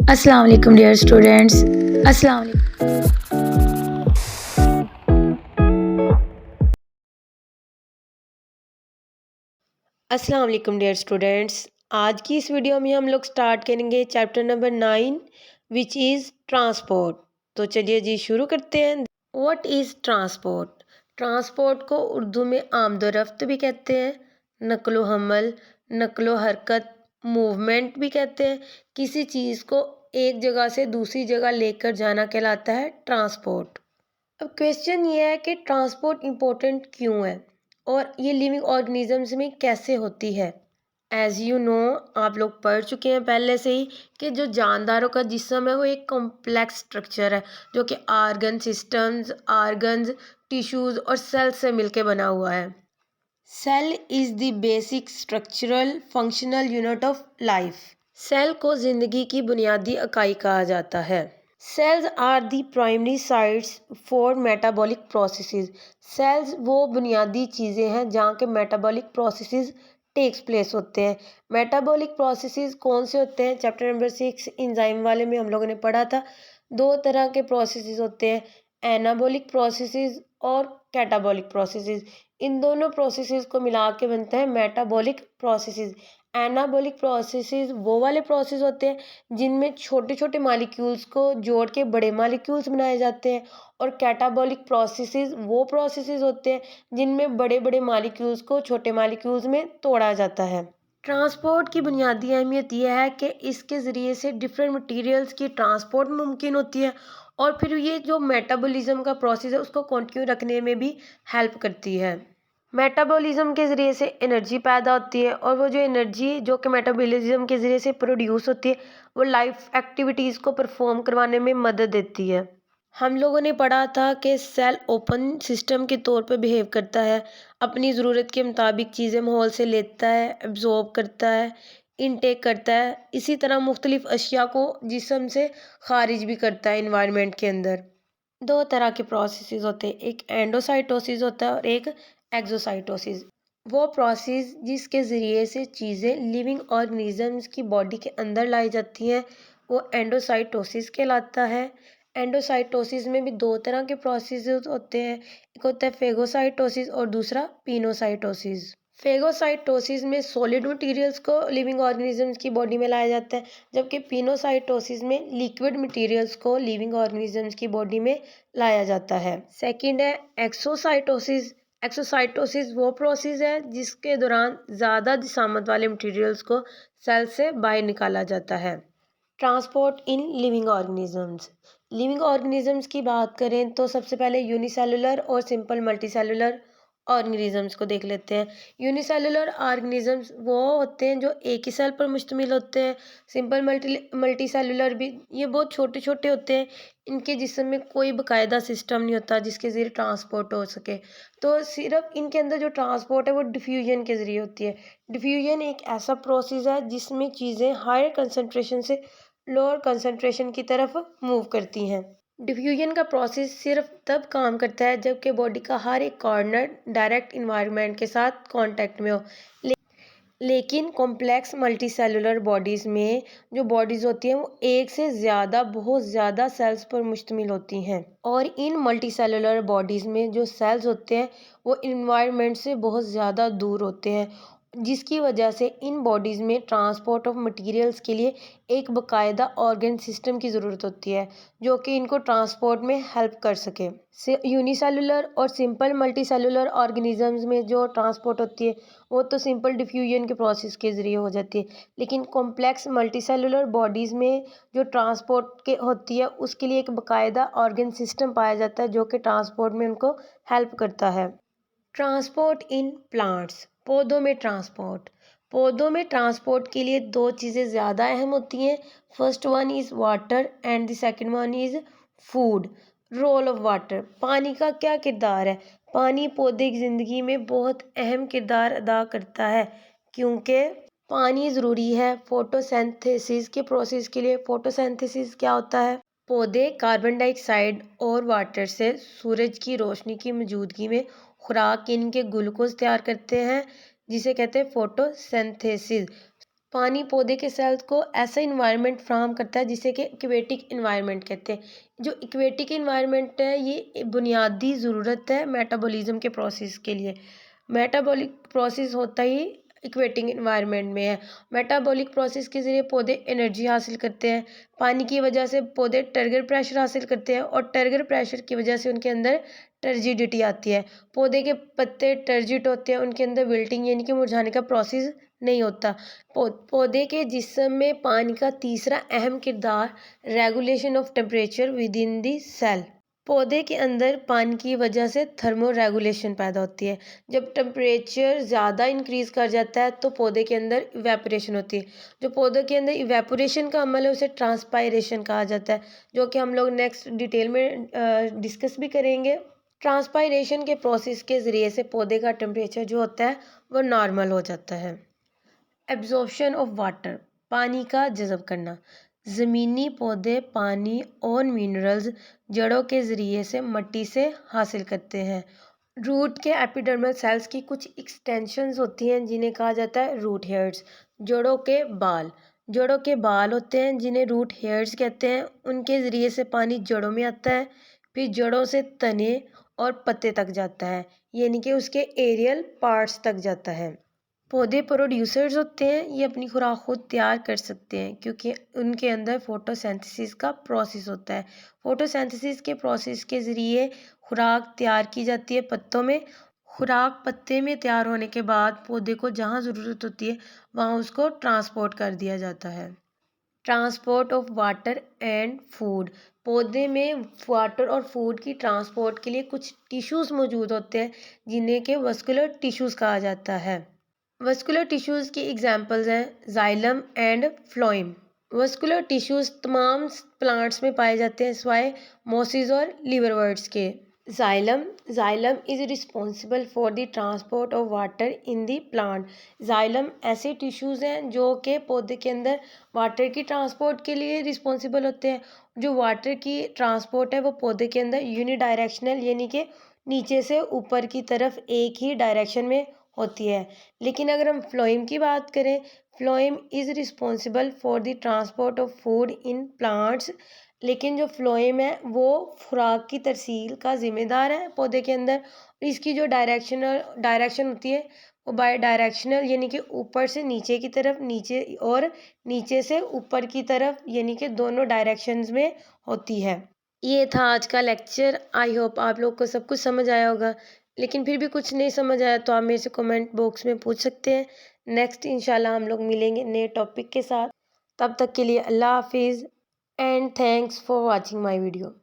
अस्सलाम वालेकुम dear students. अस्सलाम वालेकुम। अस्सलाम वालेकुम डियर स्टूडेंट्स। आज की इस वीडियो में हम लोग स्टार्ट करेंगे chapter number 9 which is transport. तो चलिए जी शुरू करते हैं। What is transport? ट्रांसपोर्ट को उर्दू में आमदोरफ्त भी कहते हैं, नकलो हमल, नकलो हरकत, मूवमेंट भी कहते हैं। किसी चीज़ को एक जगह से दूसरी जगह लेकर जाना कहलाता है ट्रांसपोर्ट। अब क्वेश्चन ये है कि ट्रांसपोर्ट इम्पोर्टेंट क्यों है और ये लिविंग ऑर्गेनिजम्स में कैसे होती है। एज यू नो, आप लोग पढ़ चुके हैं पहले से ही कि जो जानदारों का जिस्म है वो एक कॉम्प्लेक्स स्ट्रक्चर है जो कि आर्गन सिस्टम्स, आर्गन्स, टिश्यूज और सेल से मिलकर बना हुआ है। Cell is the basic structural functional unit of life. Cell को जिंदगी की बुनियादी इकाई कहा जाता है। Cells are the primary sites for metabolic processes. Cells वो बुनियादी चीज़ें हैं जहाँ के मेटाबॉलिक प्रोसेसेस टेक्स प्लेस होते हैं। मेटाबॉलिक प्रोसेसेस कौन से होते हैं? चैप्टर नंबर 6 इंजाइम वाले में हम लोगों ने पढ़ा था। दो तरह के प्रोसेसेस होते हैं, एनाबॉलिक प्रोसेसेस और कैटाबॉलिक प्रोसेसेस। इन दोनों प्रोसेसेस को मिला के बनता है मेटाबॉलिक प्रोसेसेस। एनाबॉलिक प्रोसेसेस वो वाले प्रोसेस होते हैं जिनमें छोटे छोटे मॉलिक्यूल्स को जोड़ के बड़े मॉलिक्यूल्स बनाए जाते हैं, और कैटाबॉलिक प्रोसेसेस वो प्रोसेसेस होते हैं जिनमें बड़े बड़े मॉलिक्यूल्स को छोटे मॉलिक्यूल्स में तोड़ा जाता है। ट्रांसपोर्ट की बुनियादी अहमियत यह है कि इसके ज़रिए से डिफरेंट मटेरियल्स की ट्रांसपोर्ट मुमकिन होती है, और फिर ये जो मेटाबॉलिज्म का प्रोसेस है उसको कंटिन्यू रखने में भी हेल्प करती है। मेटाबॉलिज्म के ज़रिए से एनर्जी पैदा होती है, और वो जो एनर्जी जो कि मेटाबॉलिज्म के ज़रिए से प्रोड्यूस होती है वो लाइफ एक्टिविटीज़ को परफॉर्म करवाने में मदद देती है। हम लोगों ने पढ़ा था कि सेल ओपन सिस्टम के तौर पर बिहेव करता है, अपनी ज़रूरत के मुताबिक चीज़ें माहौल से लेता है, एब्जॉर्ब करता है, इनटेक करता है। इसी तरह मुख्तलिफ अशिया को जिस्म से खारिज भी करता है इन्वायरमेंट के अंदर। दो तरह के प्रोसेसेस होते हैं, एक एंडोसाइटोसिस होता है और एक एक्सोसाइटोसिस। वो प्रोसेस जिसके ज़रिए से चीज़ें लिविंग ऑर्गेनिजम्स की बॉडी के अंदर लाई जाती हैं वो एंडोसाइटोसिस कहलाता है। एंडोसाइटोसिस में भी दो तरह के प्रोसेसेस होते हैं, एक होता है फेगोसाइटोसिस और दूसरा पिनोसाइटोसिस। फेगोसाइटोसिस में सॉलिड मटेरियल्स को लिविंग ऑर्गेनिजम्स की बॉडी में लाया जाता है, जबकि पिनोसाइटोसिस में लिक्विड मटेरियल्स को लिविंग ऑर्गेनिजम्स की बॉडी में लाया जाता है। सेकंड है एक्सोसाइटोसिस। एक्सोसाइटोसिस वो प्रोसेस है जिसके दौरान ज़्यादा जिसामत वाले मटेरियल्स को सेल से बाहर निकाला जाता है। Transport in living organisms. Living organisms की बात करें तो सबसे पहले यूनिसेलुलर और सिंपल मल्टीसेलुलर ऑर्गेनिजम्स को देख लेते हैं। यूनिसेलुलर ऑर्गेनिजम्स वो होते हैं जो एक ही सेल पर मुश्तमिल होते हैं। सिंपल मल्टीसेलुलर भी ये बहुत छोटे छोटे होते हैं, इनके जिस्म में कोई बाकायदा सिस्टम नहीं होता जिसके ज़रिए ट्रांसपोर्ट हो सके। तो सिर्फ इनके अंदर जो ट्रांसपोर्ट है वो डिफ्यूजन के ज़रिए होती है। डिफ्यूजन एक ऐसा प्रोसेस है जिसमें चीज़ें हायर कंसनट्रेशन से लोअर कंसंट्रेशन की तरफ मूव करती हैं। डिफ्यूजन का प्रोसेस सिर्फ तब काम करता है जबकि बॉडी का हर एक कॉर्नर डायरेक्ट इन्वायरमेंट के साथ कांटेक्ट में हो। लेकिन कॉम्प्लेक्स मल्टीसेलुलर बॉडीज़ में जो बॉडीज़ होती हैं वो एक से ज़्यादा बहुत ज़्यादा सेल्स पर मुश्तमिल होती हैं, और इन मल्टीसेलुलर बॉडीज़ में जो सेल्स होते हैं वो इन्वायरमेंट से बहुत ज़्यादा दूर होते हैं, जिसकी वजह से इन बॉडीज़ में ट्रांसपोर्ट ऑफ मटेरियल्स के लिए एक बाकायदा ऑर्गन सिस्टम की ज़रूरत होती है जो कि इनको ट्रांसपोर्ट में हेल्प कर सके। यूनिसेलुलर और सिंपल मल्टीसेलुलर ऑर्गेनिजम्स में जो ट्रांसपोर्ट होती है वो तो सिंपल डिफ्यूजन के प्रोसेस के ज़रिए हो जाती है, लेकिन कॉम्प्लेक्स मल्टीसेलुलर बॉडीज़ में जो ट्रांसपोर्ट के होती है उसके लिए एक बाकायदा ऑर्गन सिस्टम पाया जाता है जो कि ट्रांसपोर्ट में उनको हेल्प करता है। Transport in plants. पौधों में ट्रांसपोर्ट। पौधों में ट्रांसपोर्ट के लिए दो चीज़ें ज़्यादा अहम होती हैं। First one is water and the second one is food. Role of water. पानी का क्या किरदार है? पानी पौधे की ज़िंदगी में बहुत अहम किरदार अदा करता है, क्योंकि पानी ज़रूरी है फोटोसिंथेसिस के प्रोसेस के लिए। फोटोसिंथेसिस क्या होता है? पौधे कार्बन डाइऑक्साइड और वाटर से सूरज की रोशनी की मौजूदगी में खुराक यानी कि ग्लूकोज तैयार करते हैं, जिसे कहते हैं फोटोसिंथेसिस। पानी पौधे के सेल्स को ऐसा इन्वायरमेंट फ्राहम करता है जिसे कि इक्वेटिक इन्वायरमेंट कहते हैं। जो इक्वेटिक इन्वायरमेंट है ये बुनियादी ज़रूरत है मेटाबॉलिज्म के प्रोसेस के लिए। मेटाबॉलिक प्रोसेस होता ही इक्वेटिक इन्वायरमेंट में है। मेटाबॉलिक प्रोसेस के ज़रिए पौधे एनर्जी हासिल करते हैं। पानी की वजह से पौधे टर्गर प्रेशर हासिल करते हैं और टर्गर प्रेशर की वजह से उनके अंदर टर्जिडिटी आती है। पौधे के पत्ते टर्जिट होते हैं, उनके अंदर विल्टिंग यानी कि मुरझाने का प्रोसेस नहीं होता। पौधे के जिस्म में पानी का तीसरा अहम किरदार regulation of temperature within the cell. पौधे के अंदर पानी की वजह से थर्मो रेगुलेशन पैदा होती है। जब टेम्परेचर ज़्यादा इंक्रीज़ कर जाता है तो पौधे के अंदर इवेपोरेशन होती है। जो पौधे के अंदर इवेपोरेशन का अमल है उसे ट्रांसपायरेशन कहा जाता है, जो कि हम लोग नेक्स्ट डिटेल में डिस्कस भी करेंगे। ट्रांसपायरेशन के प्रोसेस के ज़रिए से पौधे का टेम्परेचर जो होता है वो नॉर्मल हो जाता है। एब्जॉर्प्शन ऑफ वाटर, पानी का जज़ब करना। ज़मीनी पौधे पानी और मिनरल्स जड़ों के ज़रिए से मिट्टी से हासिल करते हैं। रूट के एपिडर्मल सेल्स की कुछ एक्सटेंशंस होती हैं जिन्हें कहा जाता है रूट हेयर्स। जड़ों के बाल, जड़ों के बाल होते हैं जिन्हें रूट हेयर्स कहते हैं। उनके ज़रिए से पानी जड़ों में आता है, फिर जड़ों से तने और पत्ते तक जाता है, यानी कि उसके एरियल पार्ट्स तक जाता है। पौधे प्रोड्यूसर्स होते हैं, ये अपनी खुराक खुद तैयार कर सकते हैं क्योंकि उनके अंदर फोटोसिंथेसिस का प्रोसेस होता है। फोटोसिंथेसिस के प्रोसेस के ज़रिए खुराक तैयार की जाती है पत्तों में। खुराक पत्ते में तैयार होने के बाद पौधे को जहाँ ज़रूरत होती है वहाँ उसको ट्रांसपोर्ट कर दिया जाता है। Transport of water and food, पौधे में वाटर और फूड की ट्रांसपोर्ट के लिए कुछ टिश्यूज़ मौजूद होते हैं जिन्हें के वस्कुलर टिश्यूज़ कहा जाता है। वस्कुलर टिश्यूज़ की एग्जांपल्स हैं xylem and phloem. Vascular tissues तमाम प्लांट्स में पाए जाते हैं सिवाय मॉसेस और लिवरवर्ट्स के। Xylem is responsible for the transport of water in the plant. Xylem ऐसे टिश्यूज़ हैं जो कि पौधे के अंदर वाटर की ट्रांसपोर्ट के लिए रिस्पॉन्सिबल होते हैं। जो वाटर की ट्रांसपोर्ट है वो पौधे के अंदर यूनिडायरेक्शनल यानी कि नीचे से ऊपर की तरफ एक ही डायरेक्शन में होती है। लेकिन अगर हम फ्लोएम की बात करें, phloem is responsible for the transport of food in plants. लेकिन जो फ्लोएम है वो खुराक की तरसील का ज़िम्मेदार है पौधे के अंदर। इसकी जो डायरेक्शन होती है वो बाय डायरेक्शनल यानी कि ऊपर से नीचे की तरफ, नीचे और नीचे से ऊपर की तरफ यानी कि दोनों डायरेक्शंस में होती है। ये था आज का लेक्चर। आई होप आप लोग को सब कुछ समझ आया होगा। लेकिन फिर भी कुछ नहीं समझ आया तो आप मेरे से कमेंट बॉक्स में पूछ सकते हैं। नेक्स्ट इंशाल्लाह हम लोग मिलेंगे नए टॉपिक के साथ। तब तक के लिए अल्लाह हाफिज़ and thanks for watching my video.